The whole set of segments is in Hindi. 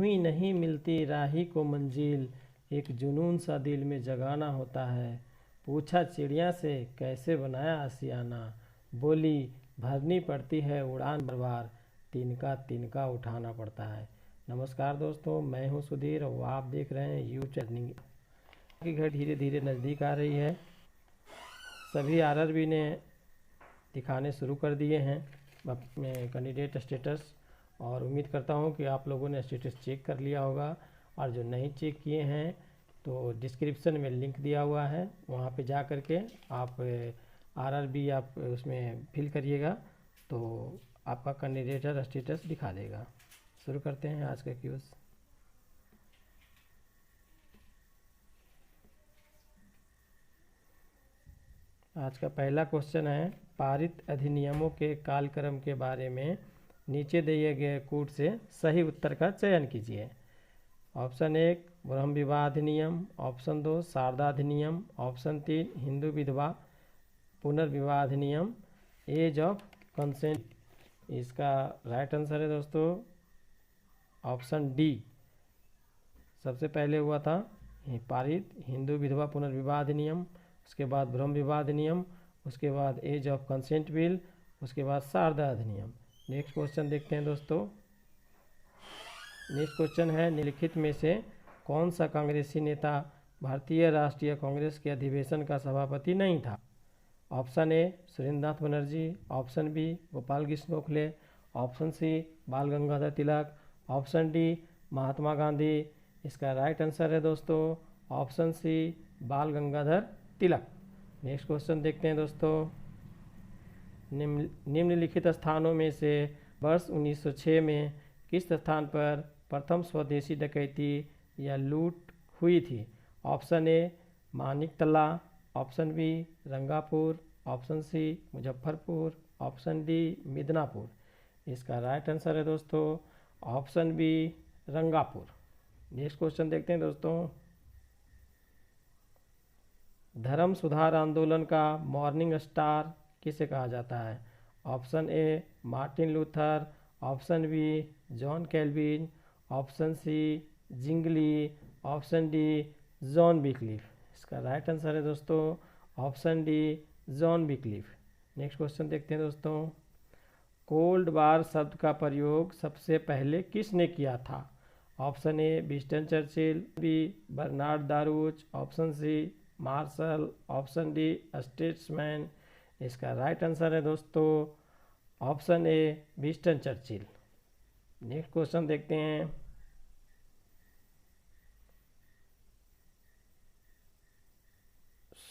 यूं ही नहीं मिलती राही को मंजिल, एक जुनून सा दिल में जगाना होता है। पूछा चिड़िया से कैसे बनाया आशियाना, बोली भरनी पड़ती है उड़ान बार बार, तिनका तिनका उठाना पड़ता है। नमस्कार दोस्तों, मैं हूं सुधीर और आप देख रहे हैं यू टर्निंग की घर धीरे धीरे नज़दीक आ रही है। सभी आरआरबी ने दिखाने शुरू कर दिए हैं अपने कैंडिडेट स्टेटस, और उम्मीद करता हूं कि आप लोगों ने स्टेटस चेक कर लिया होगा। और जो नहीं चेक किए हैं तो डिस्क्रिप्शन में लिंक दिया हुआ है, वहां पे जा कर के आप आरआरबी आप उसमें फिल करिएगा तो आपका कैंडिडेट स्टेटस दिखा देगा। शुरू करते हैं आज का क्यूज़। आज का पहला क्वेश्चन है, पारित अधिनियमों के कालक्रम के बारे में नीचे दिए गए कूट से सही उत्तर का चयन कीजिए। ऑप्शन 1 ब्रह्म विवाह अधिनियम, ऑप्शन 2 शारदा अधिनियम, ऑप्शन 3 हिंदू विधवा पुनर्विवाह अधिनियम, एज ऑफ कंसेंट। इसका राइट आंसर है दोस्तों ऑप्शन डी। सबसे पहले हुआ था पारित हिंदू विधवा पुनर्विवाह अधिनियम, उसके बाद ब्रह्म विवाह अधिनियम, उसके बाद एज ऑफ कंसेंट बिल, उसके बाद शारदा अधिनियम। नेक्स्ट क्वेश्चन देखते हैं दोस्तों। नेक्स्ट क्वेश्चन है, निम्नलिखित में से कौन सा कांग्रेसी नेता भारतीय राष्ट्रीय कांग्रेस के अधिवेशन का सभापति नहीं था? Option A Surendranath Banerjee, option B Gopal Krishna Gokhale, option C Bal Gangadhar Tilak, option D Mahatma Gandhi. इसका राइट आंसर है दोस्तों ऑप्शन सी बाल गंगाधर तिलक। नेक्स्ट क्वेश्चन देखते हैं दोस्तों। निम्नलिखित स्थानों में से वर्ष 1906 में किस स्थान पर प्रथम स्वदेशी डकैती या लूट हुई थी? Option A Maniktala, option B Rangapur, option C Muzaffarpur, option D Midnapore. इसका राइट आंसर है दोस्तों option B Rangapur. Next question देखते हैं दोस्तों। धर्म सुधार आंदोलन का मॉर्निंग स्टार किसे कहा जाता है? Option A Martin Luther, option B John Calvin, option C Zwingli, option D John Wycliffe. इसका राइट आंसर है दोस्तों option D John Wycliffe. Next question देखते हैं दोस्तों। कोल्ड वार शब्द का प्रयोग सबसे पहले किसने किया था? Option A Winston Churchill, B Bernard Baruch, option C Marshall, option D statesman. इसका राइट आंसर है दोस्तों option A Winston Churchill. Next question देखते हैं।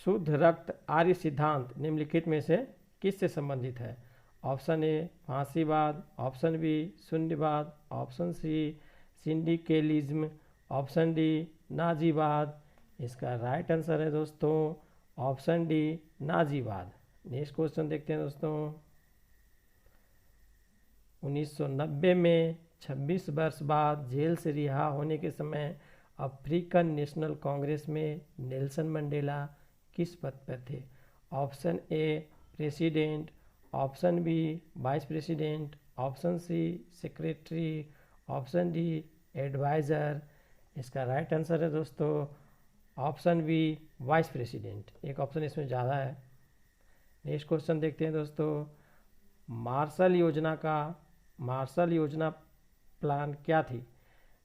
शुद्ध रक्त आर्य सिद्धांत निम्नलिखित में से किससे संबंधित है? ऑप्शन ए फांसीवाद, ऑप्शन बी शून्यवाद, option C syndicalism, option D नाजीवाद। इसका राइट आंसर है दोस्तों ऑप्शन डी नाजीवाद। नेक्स्ट क्वेश्चन देखते हैं दोस्तों। 1990 में 26 वर्ष बाद जेल से रिहा होने के समय अफ्रीकन नेशनल कांग्रेस में नेल्सन मंडेला किस पद पर थे? Option A president, option B vice president, option C secretary, option D adviser. इसका राइट आंसर है दोस्तों ऑप्शन बी वाइस प्रेसिडेंट। एक ऑप्शन इसमें ज़्यादा है। नेक्स्ट क्वेश्चन देखते हैं दोस्तों। मार्शल योजना प्लान क्या थी?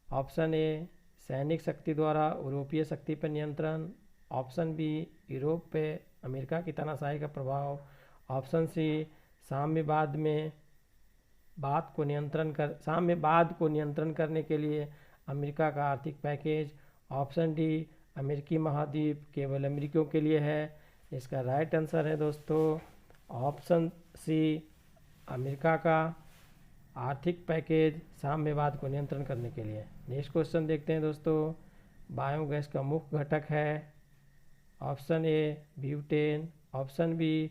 ऑप्शन ए सैनिक शक्ति द्वारा यूरोपीय शक्ति पर नियंत्रण, ऑप्शन बी यूरोप पे अमेरिका की तानाशाही का प्रभाव, ऑप्शन सी साम्यवाद को नियंत्रण करने के लिए अमेरिका का आर्थिक पैकेज, ऑप्शन डी अमेरिकी महाद्वीप केवल अमेरिकियों के लिए है। इसका राइट आंसर है दोस्तों ऑप्शन सी अमेरिका का आर्थिक पैकेज साम्यवाद को नियंत्रण करने के लिए। नेक्स्ट क्वेश्चन देखते हैं दोस्तों। बायोगैस का मुख्य घटक है option A butane, option B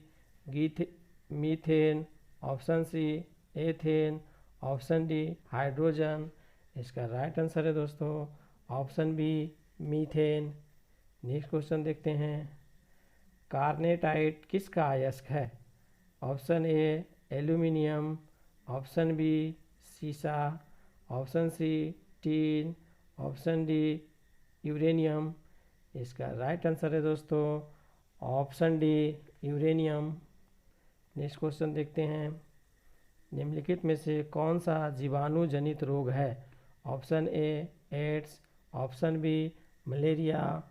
methane, option C ethane, option D hydrogen. इसका राइट आंसर है दोस्तों option B methane. Next question देखते हैं। कार्नेटाइट किसका अयस्क है? Option A aluminium, option B सीसा, option C steel, option D uranium. इसका राइट आंसर है दोस्तों option D uranium. Next question देखते हैं, निम्नलिखित में से कौन सा जीवाणु जनित रोग है? Option A AIDS, option B malaria,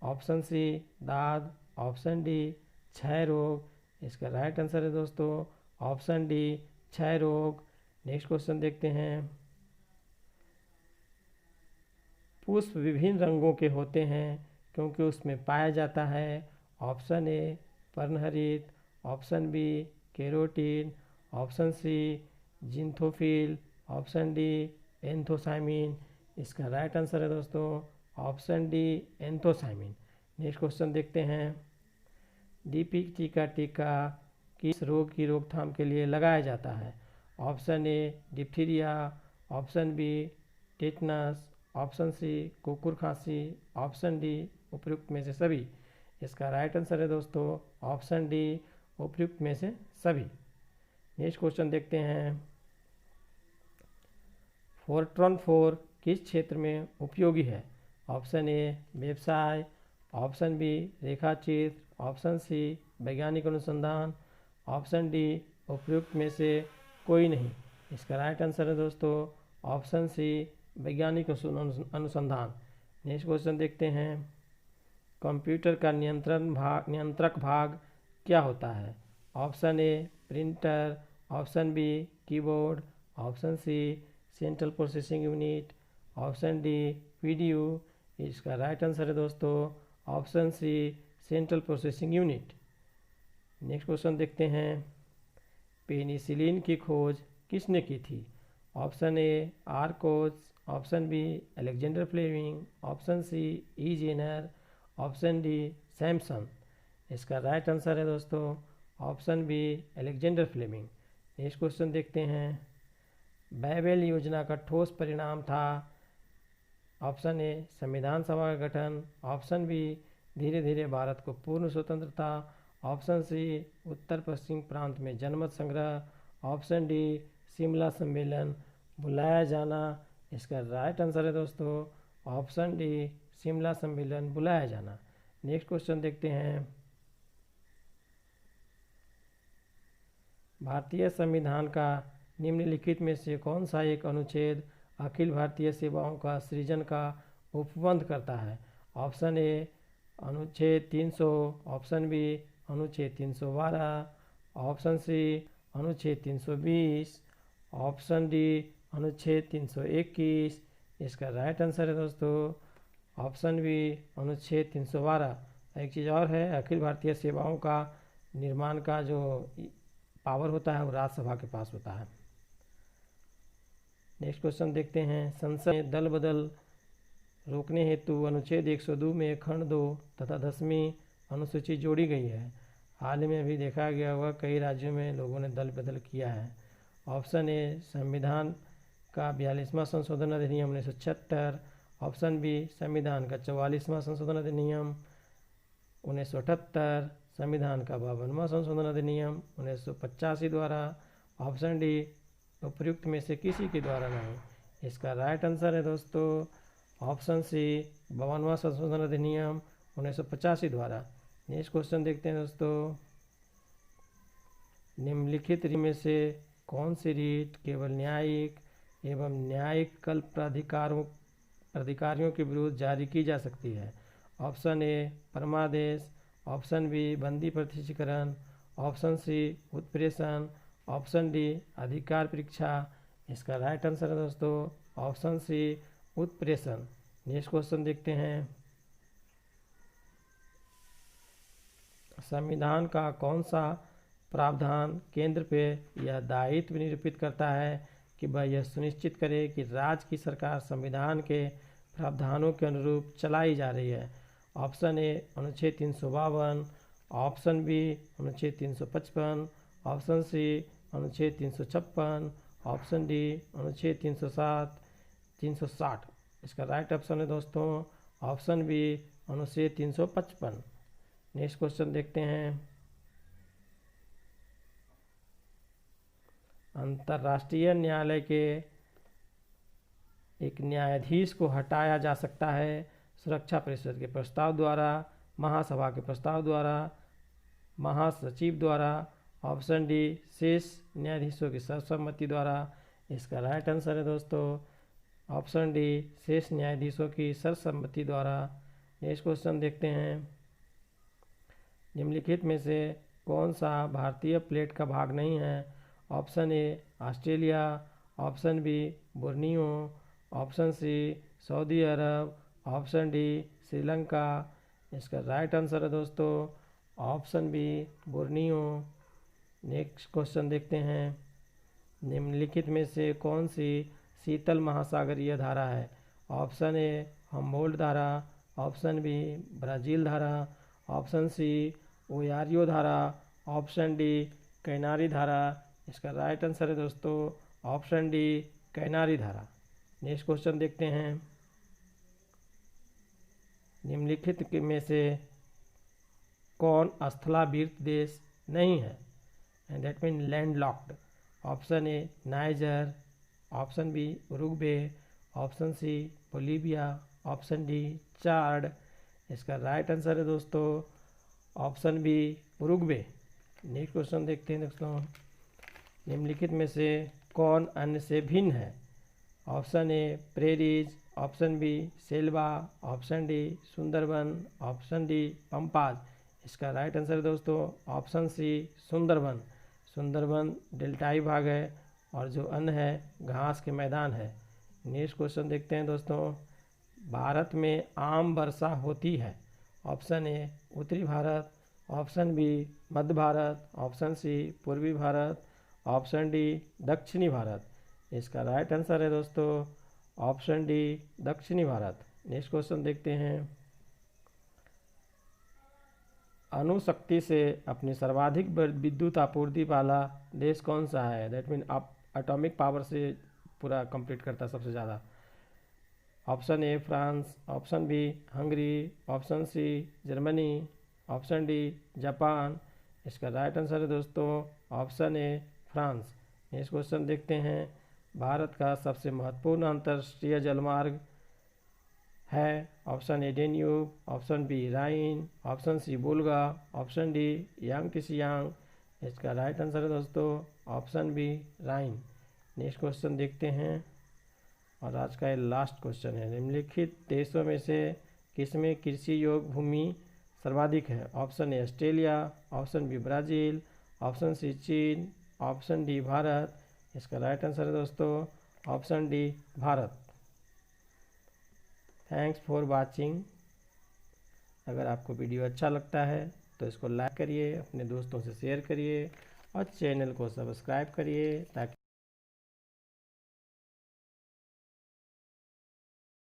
option C दाद, ऑप्शन डी क्षय रोग। इसका राइट आंसर है दोस्तों ऑप्शन डी क्षय रोग। नेक्स्ट क्वेश्चन देखते हैं, पुष्प विभिन्न रंगों के होते हैं क्योंकि उसमें पाया जाता है? ऑप्शन ए पर्णहरित, option B carotene, option C xanthophyll, option D anthocyanin. इसका राइट आंसर है दोस्तों option D anthocyanin. Next question देखते हैं, डीपीटी का टीका किस रोग की रोकथाम के लिए लगाया जाता है? Option A diphtheria, option B tetanus, option C कुकुर खांसी, ऑप्शन डी उपयुक्त में से सभी। इसका राइट आंसर है दोस्तों ऑप्शन डी उपयुक्त में से सभी। नेक्स्ट क्वेश्चन देखते हैं, फोर्ट्रॉन 4 किस क्षेत्र में उपयोगी है? ऑप्शन ए व्यवसाय, ऑप्शन बी रेखाचित्र, ऑप्शन सी वैज्ञानिक अनुसंधान, ऑप्शन डी उपयुक्त में से कोई नहीं। इसका राइट आंसर है दोस्तों ऑप्शन सी वैज्ञानिक अनुसंधान। नेक्स्ट क्वेश्चन देखते हैं, कंप्यूटर का नियंत्रक भाग क्या होता है? Option A printer, option B keyboard, option C central processing unit, option D PDU. इसका राइट आंसर है दोस्तों option C central processing unit. Next question देखते हैं, पेनिसिलिन की खोज किसने की थी? Option A R Koch, option B Alexander Fleming, option C E Jenner, option D Samson. इसका राइट आंसर है दोस्तों option B Alexander Fleming. Next question देखते हैं, बैबल योजना का ठोस परिणाम था? ऑप्शन ए संविधान सभा का गठन, ऑप्शन बी धीरे धीरे भारत को पूर्ण स्वतंत्रता, ऑप्शन सी उत्तर पश्चिम प्रांत में जनमत संग्रह, ऑप्शन डी शिमला सम्मेलन बुलाया जाना। इसका राइट आंसर है दोस्तों ऑप्शन डी शिमला सम्मेलन बुलाया जाना। नेक्स्ट क्वेश्चन देखते हैं, भारतीय संविधान का निम्नलिखित में से कौन सा एक अनुच्छेद अखिल भारतीय सेवाओं का सृजन का उपबंध करता है? ऑप्शन ए अनुच्छेद 300, ऑप्शन बी अनुच्छेद 312, ऑप्शन सी अनुच्छेद 320, ऑप्शन डी अनुच्छेद 321। इसका राइट आंसर है दोस्तों ऑप्शन बी अनुच्छेद 312। एक चीज़ और है, अखिल भारतीय सेवाओं का निर्माण का जो पावर होता है वो राज्यसभा के पास होता है। नेक्स्ट क्वेश्चन देखते हैं, संसद में दल बदल रोकने हेतु अनुच्छेद 102 में खंड 2 तथा 10वीं अनुसूची जोड़ी गई है। हाल ही में भी देखा गया होगा कई राज्यों में लोगों ने दल बदल किया है। ऑप्शन ए संविधान का 42वां संशोधन अधिनियम 1976, ऑप्शन बी संविधान का 44वां संशोधन अधिनियम 1978, संविधान का 52वां संशोधन अधिनियम 1985 द्वारा, ऑप्शन डी उपयुक्त में से किसी के द्वारा नहीं। इसका राइट आंसर है दोस्तों ऑप्शन सी 52वां संशोधन अधिनियम 1985 द्वारा। नेक्स्ट क्वेश्चन देखते हैं दोस्तों, निम्नलिखित में से कौन सी रीट केवल न्यायिक एवं न्यायिक कल्प प्राधिकारियों के विरुद्ध जारी की जा सकती है? ऑप्शन ए परमादेश, ऑप्शन बी बंदी प्रत्यक्षीकरण, ऑप्शन सी उत्प्रेषण, ऑप्शन डी अधिकार परीक्षा। इसका राइट आंसर है दोस्तों ऑप्शन सी उत्प्रेषण। नेक्स्ट क्वेश्चन देखते हैं, संविधान का कौन सा प्रावधान केंद्र पे यह दायित्व निरूपित करता है कि वह यह सुनिश्चित करे कि राज्य की सरकार संविधान के प्रावधानों के अनुरूप चलाई जा रही है? ऑप्शन ए अनुच्छेद 352, ऑप्शन बी अनुच्छेद 355, ऑप्शन सी अनुच्छेद 356, ऑप्शन डी अनुच्छेद 360। इसका राइट ऑप्शन है दोस्तों ऑप्शन बी अनुच्छेद 355। नेक्स्ट क्वेश्चन देखते हैं, अंतर्राष्ट्रीय न्यायालय के एक न्यायाधीश को हटाया जा सकता है सुरक्षा परिषद के प्रस्ताव द्वारा, महासभा के प्रस्ताव द्वारा, महासचिव द्वारा। ऑप्शन डी शेष न्यायाधीशों की सर्वसम्मति द्वारा। इसका राइट आंसर है दोस्तों ऑप्शन डी शेष न्यायाधीशों की सर्वसम्मति द्वारा। नेक्स्ट क्वेश्चन देखते हैं, निम्नलिखित में से कौन सा भारतीय प्लेट का भाग नहीं है? Option A Australia, option B Borneo, option C Saudi Arabia, option D Sri Lanka. इसका राइट आंसर है दोस्तों option B Borneo. Next question देखते हैं, निम्नलिखित में से कौन सी शीतल महासागरीय धारा है? ऑप्शन ए हम्बोल्ट धारा, ऑप्शन बी ब्राज़ील धारा, ऑप्शन सी ओयारियो धारा, ऑप्शन डी कैनारी धारा। इसका राइट आंसर है दोस्तों ऑप्शन डी कैनारी धारा। नेक्स्ट क्वेश्चन देखते हैं, निम्नलिखित में से कौन स्थलावृत देश नहीं है? And that mean landlocked. Option A Niger, option B Uruguay, option C Bolivia, option D Chad. इसका राइट आंसर है दोस्तों option B Uruguay. Next question देखते हैं दोस्तों, निम्नलिखित में से कौन अन्य से भिन्न है? Option A prairies, option B selva, option D Sundarban, option D pampas. इसका राइट आंसर है दोस्तों ऑप्शन सी सुंदरबन। सुंदरबन डेल्टाई भाग है और जो अन्य है घास के मैदान है। नेक्स्ट क्वेश्चन देखते हैं दोस्तों, भारत में आम वर्षा होती है? ऑप्शन ए उत्तरी भारत, ऑप्शन बी मध्य भारत, ऑप्शन सी पूर्वी भारत, ऑप्शन डी दक्षिणी भारत। इसका राइट आंसर है दोस्तों ऑप्शन डी दक्षिणी भारत। नेक्स्ट क्वेश्चन देखते हैं, अणुशक्ति से अपनी सर्वाधिक विद्युत आपूर्ति वाला देश कौन सा है? दैट मीन आप एटॉमिक पावर से पूरा कंप्लीट करता है सबसे ज़्यादा। Option A France, option B Hungary, option C Germany, option D Japan. इसका राइट आंसर है दोस्तों option A France. Next question देखते हैं, भारत का सबसे महत्वपूर्ण अंतर्राष्ट्रीय जलमार्ग है? Option A Danube, option B Rhine, option C Volga, option D Yang. इसका राइट आंसर है दोस्तों option B Rhine. Next question देखते हैं और आज का ये लास्ट क्वेश्चन है, निम्नलिखित देशों में से किसमें कृषि योग्य भूमि सर्वाधिक है? Option A Australia, option B Brazil, option C चीन, ऑप्शन डी भारत। इसका राइट आंसर है दोस्तों option D Bharat. Thanks for watching. अगर आपको वीडियो अच्छा लगता है तो इसको लाइक करिए, अपने दोस्तों से शेयर करिए और चैनल को सब्सक्राइब करिए ताकि